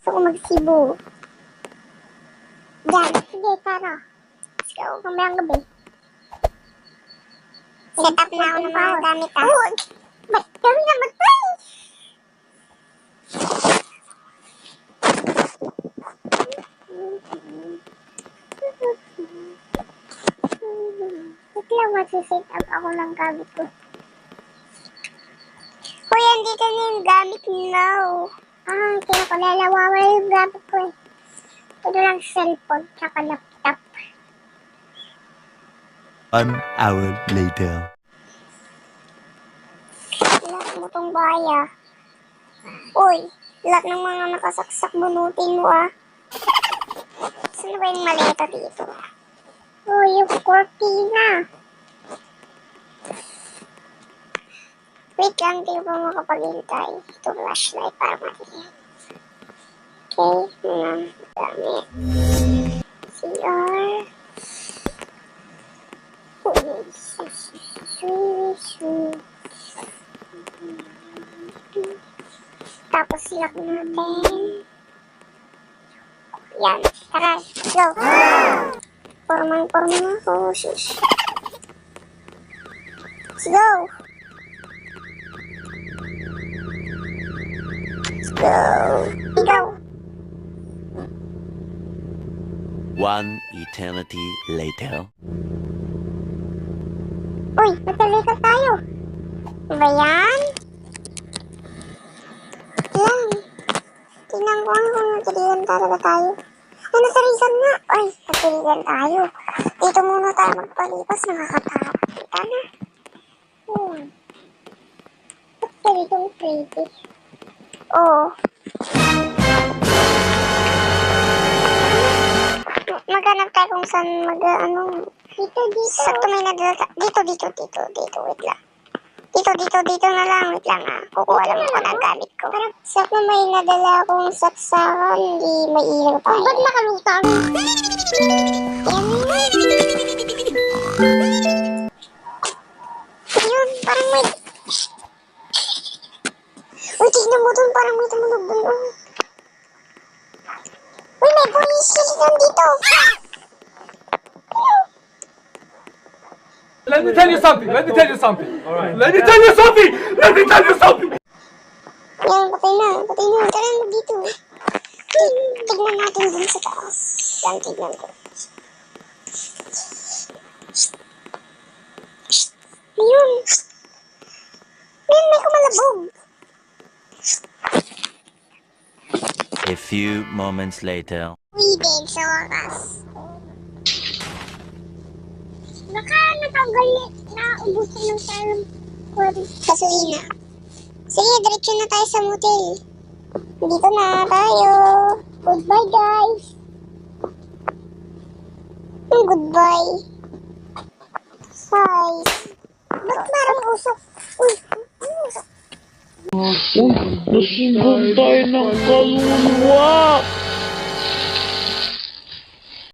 Gusto ko mag-Cebu. Diyan, sige, tara. Let's go, kamayang gabi. Set up na ako ng mga gamit, ah. Oh, ba't kami na mag-play? Wait lang, magsiset up ako ng gamit ko. Hoy, andito na yung gamit now. Ah, kaya ko nalawawala yung gamit ko eh. Ito lang cellphone, tsaka laptop. 1 hour later. Lahat mo tong baya. Uy, lahat ng mga nakasaksak bunutin mo ah. Saan ba yung maleta dito? Uy, yung cortina. Wait lang, di ba makapaghintay? Ito flashlight para matigyan. Okay, gamit. CR. Tapos lock natin. Yan, tara, go. Pormang-pormang ako, shush. Let's go. Let's go. Go. 1 eternity later. Uy, magkalikat tayo. Diba yan? Yan. Tingnan ko kung nagkalikan talaga tayo. Ay, nasarisan nga. Ay, nagkalikan tayo. Dito muna tayo magpalipas. Nakakatakot. Kita na. Ba't ganitong pretty? Oo. Maghanap tayo kung saan Dito. Sakto may nadala. Dito. Wait lang. Dito na lang. Wait lang ah. Kukuha lang ako ng gamit ko. Sakto may nadala akong saksakan. Hindi may ilaw tayo. Ba't nakalutang? Yan. Yun, parang may... Uy, tignan mo dun. Parang may tumunog dun. Uy, may police station dito. Let me tell you something. All right. Let me tell you something. Yan, patay na. Tara mo dito. Tignan natin dun sa taas. Yan, tignan ko. Ayun. Ayun, may kumalabog. A few moments later. Uy, din sa wakas. Baka natanggal na ubusin ng tayo gasolina. Sige, diretso na tayo sa motel. Dito na tayo. Goodbye, guys. Goodbye. Hi. Ba't parang usok? Uy, ano usok? Uy, nasunog tayo ng kaluluwa!